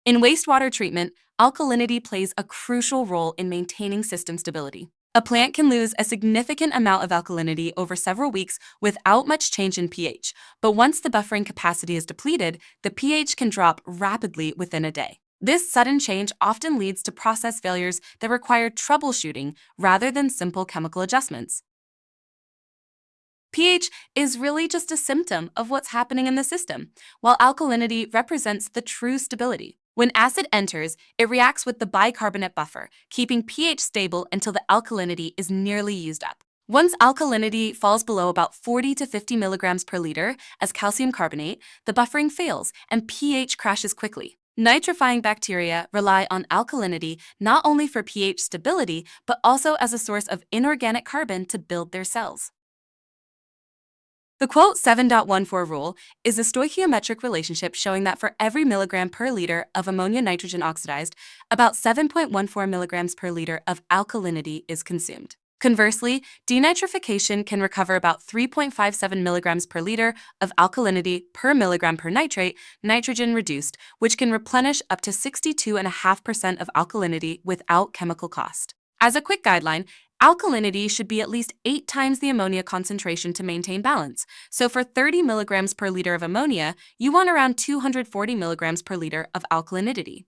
In wastewater treatment, alkalinity plays a crucial role in maintaining system stability. A plant can lose a significant amount of alkalinity over several weeks without much change in pH, but once the buffering capacity is depleted, the pH can drop rapidly within a day. This sudden change often leads to process failures that require troubleshooting rather than simple chemical adjustments. pH is really just a symptom of what's happening in the system, while alkalinity represents the true stability. When acid enters, it reacts with the bicarbonate buffer, keeping pH stable until the alkalinity is nearly used up. Once alkalinity falls below about 40 to 50 milligrams per liter as calcium carbonate, the buffering fails and pH crashes quickly. Nitrifying bacteria rely on alkalinity not only for pH stability, but also as a source of inorganic carbon to build their cells. The quote 7.14 rule is a stoichiometric relationship showing that for every milligram per liter of ammonia-nitrogen oxidized, about 7.14 milligrams per liter of alkalinity is consumed. Conversely, denitrification can recover about 3.57 milligrams per liter of alkalinity per milligram per nitrate, nitrogen reduced, which can replenish up to 62.5% of alkalinity without chemical cost. As a quick guideline, alkalinity should be at least 8 times the ammonia concentration to maintain balance. So for 30 milligrams per liter of ammonia, you want around 240 milligrams per liter of alkalinity.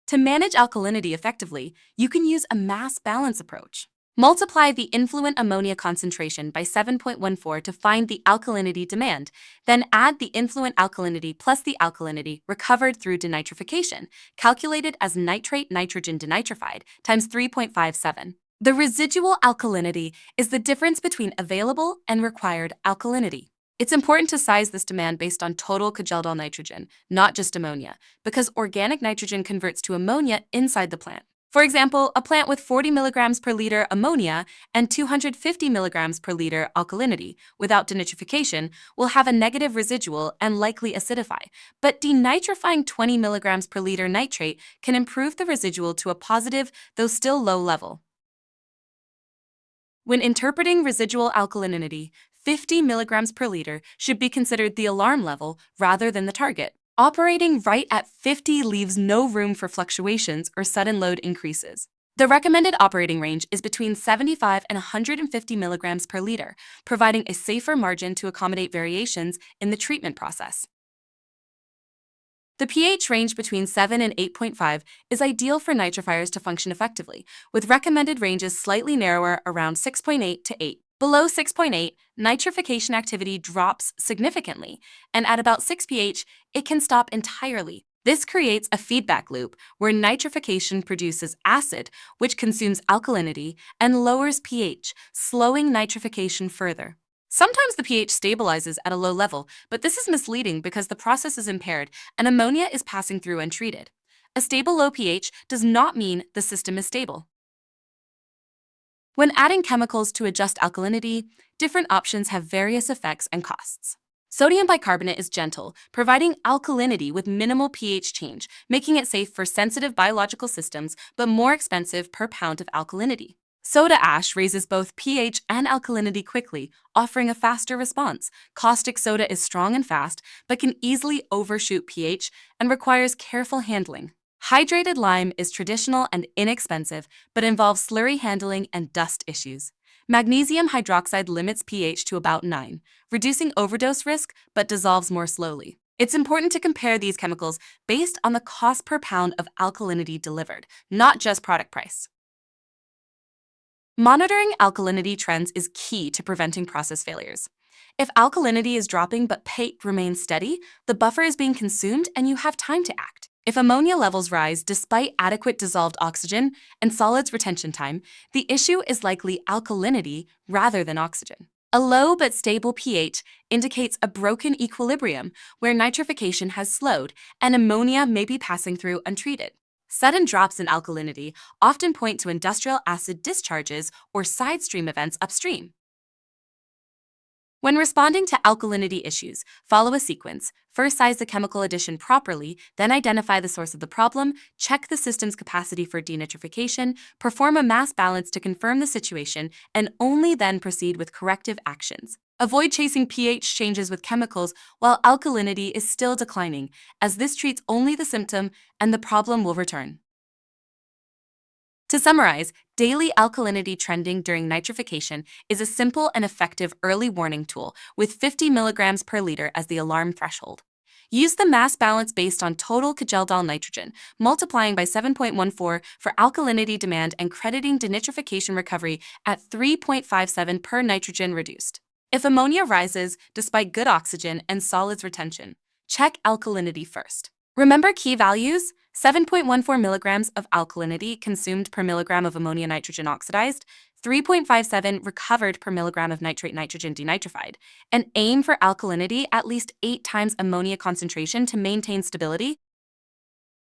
To manage alkalinity effectively, you can use a mass balance approach. Multiply the influent ammonia concentration by 7.14 to find the alkalinity demand, then add the influent alkalinity plus the alkalinity recovered through denitrification, calculated as nitrate nitrogen denitrified, times 3.57. The residual alkalinity is the difference between available and required alkalinity. It's important to size this demand based on total Kjeldahl nitrogen, not just ammonia, because organic nitrogen converts to ammonia inside the plant. For example, a plant with 40 milligrams per liter ammonia and 250 milligrams per liter alkalinity without denitrification will have a negative residual and likely acidify, but denitrifying 20 milligrams per liter nitrate can improve the residual to a positive, though still low level. When interpreting residual alkalinity, 50 milligrams per liter should be considered the alarm level rather than the target. Operating right at 50 leaves no room for fluctuations or sudden load increases. The recommended operating range is between 75 and 150 milligrams per liter, providing a safer margin to accommodate variations in the treatment process. The pH range between 7 and 8.5 is ideal for nitrifiers to function effectively, with recommended ranges slightly narrower around 6.8 to 8. Below 6.8, nitrification activity drops significantly, and at about 6 pH, it can stop entirely. This creates a feedback loop where nitrification produces acid, which consumes alkalinity, and lowers pH, slowing nitrification further. Sometimes the pH stabilizes at a low level, but this is misleading because the process is impaired and ammonia is passing through untreated. A stable low pH does not mean the system is stable. When adding chemicals to adjust alkalinity, different options have various effects and costs. Sodium bicarbonate is gentle, providing alkalinity with minimal pH change, making it safe for sensitive biological systems, but more expensive per pound of alkalinity. Soda ash raises both pH and alkalinity quickly, offering a faster response. Caustic soda is strong and fast, but can easily overshoot pH and requires careful handling. Hydrated lime is traditional and inexpensive, but involves slurry handling and dust issues. Magnesium hydroxide limits pH to about 9, reducing overdose risk but dissolves more slowly. It's important to compare these chemicals based on the cost per pound of alkalinity delivered, not just product price. Monitoring alkalinity trends is key to preventing process failures. If alkalinity is dropping but pH remains steady, the buffer is being consumed and you have time to act. If ammonia levels rise despite adequate dissolved oxygen and solids retention time, the issue is likely alkalinity rather than oxygen. A low but stable pH indicates a broken equilibrium where nitrification has slowed and ammonia may be passing through untreated. Sudden drops in alkalinity often point to industrial acid discharges or side stream events upstream. When responding to alkalinity issues, follow a sequence. First, size the chemical addition properly, then identify the source of the problem, check the system's capacity for denitrification, perform a mass balance to confirm the situation, and only then proceed with corrective actions. Avoid chasing pH changes with chemicals while alkalinity is still declining, as this treats only the symptom and the problem will return. To summarize, daily alkalinity trending during nitrification is a simple and effective early warning tool with 50 milligrams per liter as the alarm threshold. Use the mass balance based on total Kjeldahl nitrogen, multiplying by 7.14 for alkalinity demand and crediting denitrification recovery at 3.57 per nitrogen reduced. If ammonia rises despite good oxygen and solids retention, check alkalinity first. Remember key values: 7.14 milligrams of alkalinity consumed per milligram of ammonia-nitrogen oxidized, 3.57 recovered per milligram of nitrate nitrogen denitrified, and aim for alkalinity at least 8 times ammonia concentration to maintain stability.